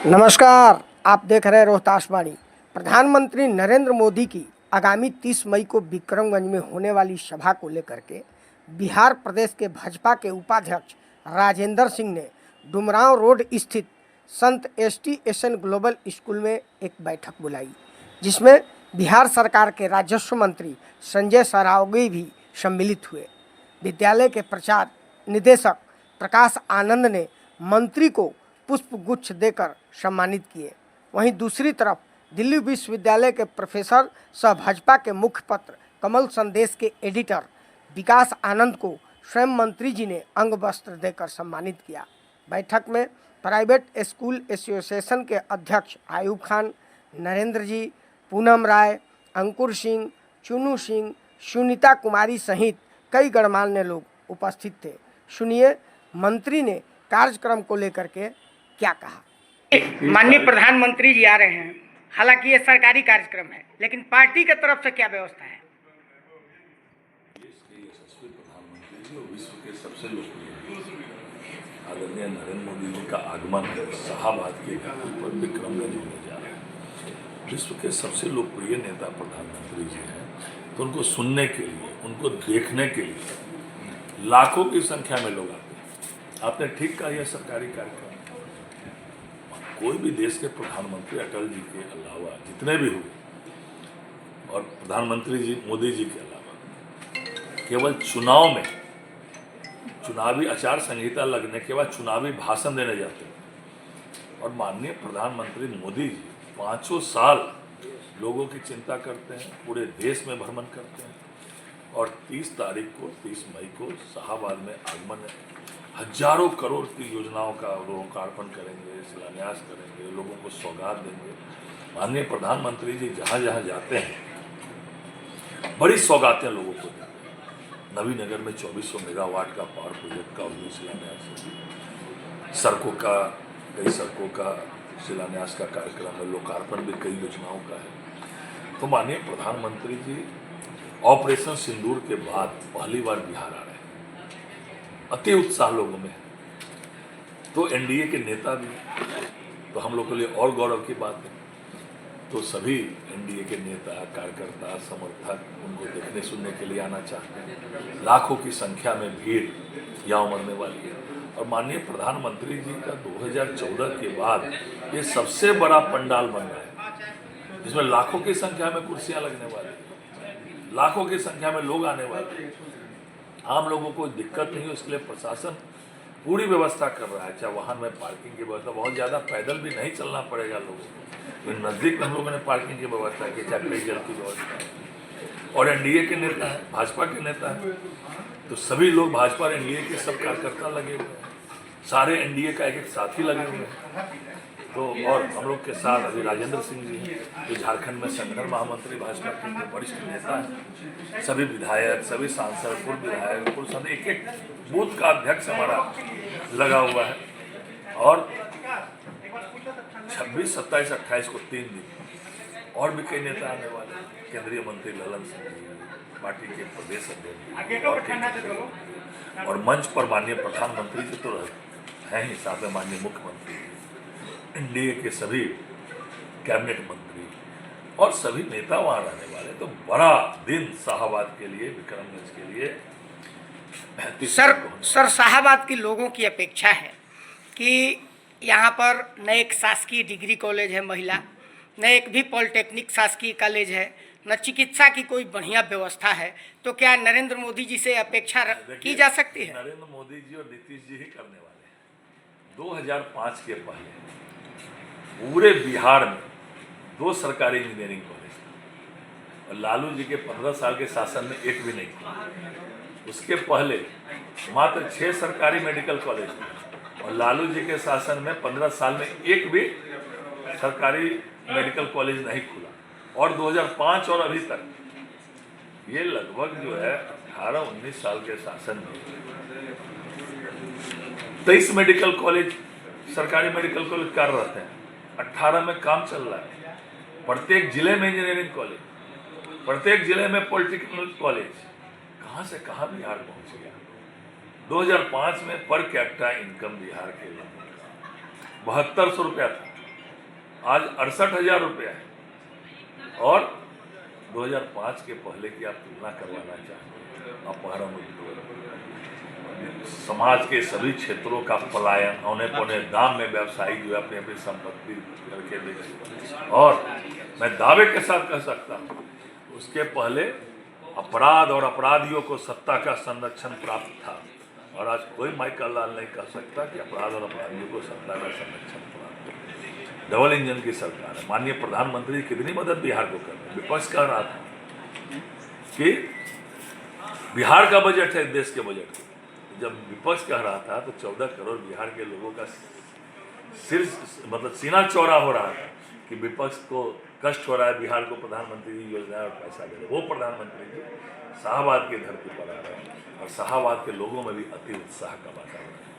नमस्कार, आप देख रहे हैं रोहतास वाणी। प्रधानमंत्री नरेंद्र मोदी की आगामी 30 मई को विक्रमगंज में होने वाली सभा को लेकर के बिहार प्रदेश के भाजपा के उपाध्यक्ष राजेंद्र सिंह ने डुमरांव रोड स्थित संत एसटी एसएन ग्लोबल स्कूल में एक बैठक बुलाई, जिसमें बिहार सरकार के राजस्व मंत्री संजय सरावगी भी सम्मिलित हुए। विद्यालय के प्रचार निदेशक प्रकाश आनंद ने मंत्री को पुष्प गुच्छ देकर सम्मानित किए। वहीं दूसरी तरफ दिल्ली विश्वविद्यालय के प्रोफेसर सह भाजपा के मुखपत्र कमल संदेश के एडिटर विकास आनंद को स्वयं मंत्री जी ने अंग वस्त्र देकर सम्मानित किया। बैठक में प्राइवेट स्कूल एसोसिएशन के अध्यक्ष आयूब खान, नरेंद्र जी, पूनम राय, अंकुर सिंह, चुनू सिंह, सुनीता कुमारी सहित कई गणमान्य लोग उपस्थित थे। सुनिए मंत्री ने कार्यक्रम को लेकर के क्या कहा। माननीय प्रधानमंत्री जी आ रहे हैं, हालांकि ये सरकारी कार्यक्रम है, लेकिन पार्टी की तरफ से क्या व्यवस्था है? देश के यशस्वी प्रधानमंत्री जी और विश्व के सबसे लोकप्रिय आदरणीय नरेंद्र मोदी जी का आगमन शाहबाद के घाटी पर विक्रमगंज होने जा रहा है। विश्व के सबसे लोकप्रिय नेता प्रधानमंत्री जी हैं, तो उनको सुनने के लिए, उनको देखने के लिए लाखों की संख्या में लोग आते हैं। आपने ठीक कहा, यह सरकारी कार्यक्रम। कोई भी देश के प्रधानमंत्री अटल जी के अलावा जितने भी हुए और प्रधानमंत्री जी मोदी जी के अलावा केवल चुनाव में चुनावी आचार संहिता लगने के बाद चुनावी भाषण देने जाते हैं। और माननीय प्रधानमंत्री मोदी जी 5 साल लोगों की चिंता करते हैं, पूरे देश में भ्रमण करते हैं और 30 मई को शाहबाद में आगमन है। हजारों करोड़ की योजनाओं का लोकार्पण करेंगे, शिलान्यास करेंगे, लोगों को सौगात देंगे। माननीय प्रधानमंत्री जी जहाँ जहाँ जाते हैं बड़ी सौगातें लोगों को देते हैं। नवीनगर में 2400 मेगावाट का पावर प्रोजेक्ट का उद्घाटन शिलान्यास है। कई सड़कों का शिलान्यास का कार्यक्रम है, लोकार्पण भी कई योजनाओं का है। तो माननीय प्रधानमंत्री जी ऑपरेशन सिंदूर के बाद पहली बार बिहार आ रहे हैं। अति उत्साह लोगों में है। तो एनडीए के नेता भी, तो हम लोग के लिए और गौरव की बात है। तो सभी एनडीए के नेता, कार्यकर्ता, समर्थक उनको देखने सुनने के लिए आना चाहते हैं। लाखों की संख्या में भीड़ यहाँ उमड़ने वाली है। और माननीय प्रधानमंत्री जी का 2014 के बाद ये सबसे बड़ा पंडाल बन रहा है, जिसमें लाखों की संख्या में कुर्सियां लगने वाली है, लाखों की संख्या में लोग आने वाले हैं। आम लोगों को दिक्कत नहीं हो, इसके लिए प्रशासन पूरी व्यवस्था कर रहा है। चाहे वाहन में पार्किंग की व्यवस्था, बहुत ज़्यादा पैदल भी नहीं चलना पड़ेगा लोगों को। तो नज़दीक में हम लोगों ने पार्किंग की व्यवस्था की, चाहे पेयजल की व्यवस्था। और एनडीए के नेता हैं, भाजपा के नेता हैं, तो सभी लोग भाजपा और एनडीए के सब कार्यकर्ता लगे हुए हैं, सारे एनडीए का एक साथी लगे हुए हैं। तो और हम लोग के साथ अभी राजेंद्र सिंह जी हैं, जो झारखंड में संगठन महामंत्री भाजपा के वरिष्ठ नेता हैं। सभी विधायक, सभी सांसद, पूर्व विधायक, पूर्व सांसद, एक बूथ का अध्यक्ष हमारा लगा हुआ है। और 26, 27, 28 को 3 दिन और भी कई नेता आने वाले हैं। केंद्रीय मंत्री ललन सिंह जी, पार्टी के प्रदेश अध्यक्ष और मंच पर माननीय प्रधानमंत्री जी तो हैं ही, साथ में माननीय मुख्यमंत्री, एनडीए के सभी कैबिनेट मंत्री और सभी नेता वहाँ रहने वाले। तो बड़ा दिन शाहबाद के लिए, विक्रमगंज के लिए। सर शाहबाद के लोगों की अपेक्षा है कि यहाँ पर न एक शासकीय डिग्री कॉलेज है महिला, न एक भी पॉलिटेक्निक शासकीय कॉलेज है, न चिकित्सा की कोई बढ़िया व्यवस्था है। तो क्या नरेंद्र मोदी जी से अपेक्षा की जा सकती है? नरेंद्र मोदी जी और नीतीश जी ही करने वाले हैं। 2005 के पहले पूरे बिहार में 2 सरकारी इंजीनियरिंग कॉलेज थे और लालू जी के 15 साल के शासन में एक भी नहीं था। उसके पहले मात्र 6 सरकारी मेडिकल कॉलेज थे और लालू जी के शासन में 15 साल में एक भी सरकारी मेडिकल कॉलेज नहीं खुला। और 2005 और अभी तक ये लगभग जो है 18-19 साल के शासन में 23 मेडिकल कॉलेज, सरकारी मेडिकल कॉलेज कार्यरत हैं। 18 में काम चल रहा है। प्रत्येक जिले में इंजीनियरिंग कॉलेज, प्रत्येक जिले में पॉलिटेक्निक कॉलेज। कहाँ से कहाँ बिहार पहुँच गया। 2005 में पर कैपिटा इनकम बिहार के लिए 7200 रुपया था। आज 68,000 रुपया है। और 2005 के पहले की आप तुलना करवाना चाहें, अपहरण, समाज के सभी क्षेत्रों का पलायन, औने पौने दाम में व्यवसायी जो है अपनी अपनी संपत्ति करके बेच। और मैं दावे के साथ कह सकता हूँ उसके पहले अपराध और अपराधियों को सत्ता का संरक्षण प्राप्त था, और आज कोई माइकल लाल नहीं कह सकता कि अपराध और अपराधियों को सत्ता का संरक्षण प्राप्त है। डबल इंजन की सरकार है। माननीय प्रधानमंत्री कितनी मदद बिहार को कर रहे हैं। विपक्ष कह रहा था कि बिहार का बजट है देश के बजट को। जब विपक्ष कह रहा था तो 14 करोड़ बिहार के लोगों का सिर मतलब सीना चौड़ा हो रहा था कि विपक्ष को कष्ट हो रहा है, बिहार को प्रधानमंत्री की योजना और पैसा दे रहे। वो प्रधानमंत्री जी शाहबाद की धरती पर आ रहे हैं और शाहबाद के लोगों में भी अति उत्साह का वातावरण है।